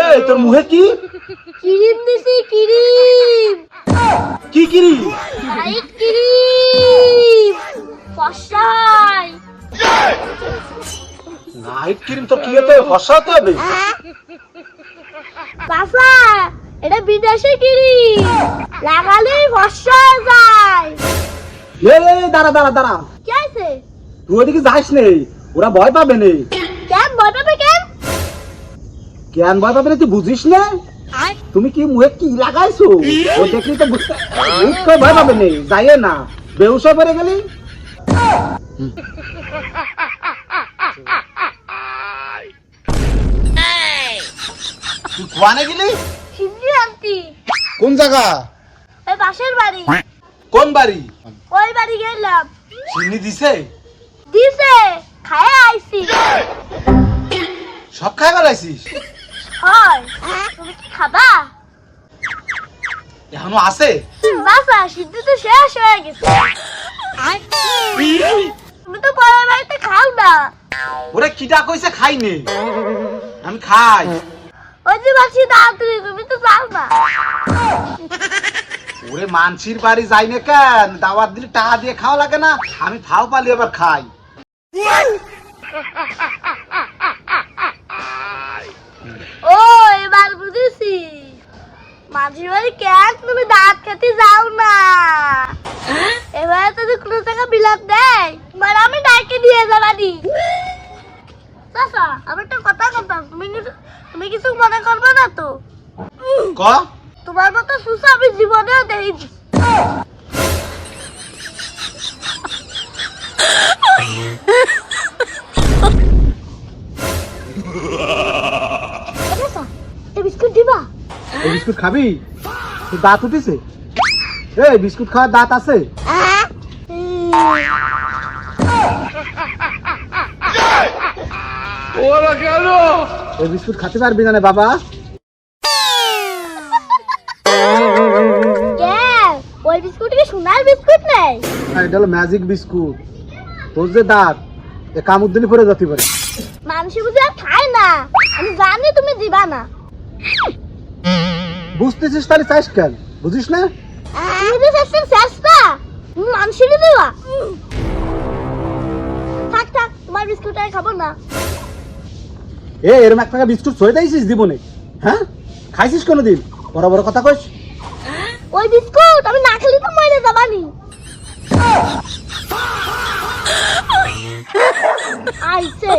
এই তোর মুখে কি ক্রিম দিছি, ক্রিম। কি কিরি নাইট ক্রিম। ফসাই। নাইট ক্রিম তো কি হতে ফসাতে হবে? বাসা, এটা বিদেশি ক্রিম। লাগালেই ফসা যায়। দাঁড়া দাঁড়া দাঁড়া, কি আছে? তুই ওদিকে যাস নেই, ওরা ভয় পাবে নে। কেন ভয় পাবে কেন? কেন ভয় পাবে না তুই বুঝিস না? তুমি কি মুখে কি লাগাইছো? ও দেখলি তো বুঝতে ভয় পাবে নে, যাইয়ে না বেহুশ হয়ে পড়ে গেলি। তুই কোয়ানে গেলি? সিদ্ধি আনতি। কোন জায়গা? ওই পাশের বাড়ি। কোন বাড়ি? ওই বাড়ি গেলাম। চিনি দিছে? দিছে, খায় আইছি। সব খাই বেলাইছিস? হয়, তুমি কি খাবা? এখনো আছে? বাসা, সিদ্ধ তো শেষ হয়ে গেছে। তুমি তো পরের বাড়িতে খাও না। ওরে কিটা কইছে খাই নে, আমি খাই। ওই যে বাসি তাড়াতাড়ি, তুমি তো চাও না। ওরে মানসির বাড়ি যাই না কেন, দাওয়াত দিলে টাকা দিয়ে খাওয়া লাগে না? আমি ফাও পালি আবার খাই। ও, এবার বুঝেছি। মাঝির বাড়ি কেন তুমি দাঁত খেতে যাও না? এবারে তো কোনো টাকা বিলাপ দেয়, মানে আমি ডাইকে দিয়ে যাবানি। চাচা, আমি একটা কথা বলতাম, তুমি কিছু মনে করবে না তো? ক তোমার মতো সুসা আমি জীবনেও দেখিনি। এই বিস্কুট দিবা? এই বিস্কুট খাবি? তোর দাঁত উঠিছে? এই বিস্কুট খাওয়ার দাঁত আছে? এই বিস্কুট খেতে পারবি না রে বাবা? ওই বিস্কুট কি সোনার বিস্কুট নেই? এটা হলো ম্যাজিক বিস্কুট। তোর যে দাঁত, এ কামুদ্দিনি পরে যেতে পারে। মানুষ বুঝে আর খায় না, আমি জানি তুমি দিবা না। বুঝতেছিস তাহলে চাইস কেন? বুঝিস না? তুমি যে শেষের শেষটা মানুষেরই দিবা। থাক থাক, তোমার বিস্কুট আর খাবো না। এরম এক টাকা বিস্কুট ছয় দিয়েছিস জীবনে? হ্যাঁ, খাইছিস কোনোদিন? বড় বড় কথা কইস। ওই বিস্কুট আমি না খেলে তো মরে যাবানি। আইছে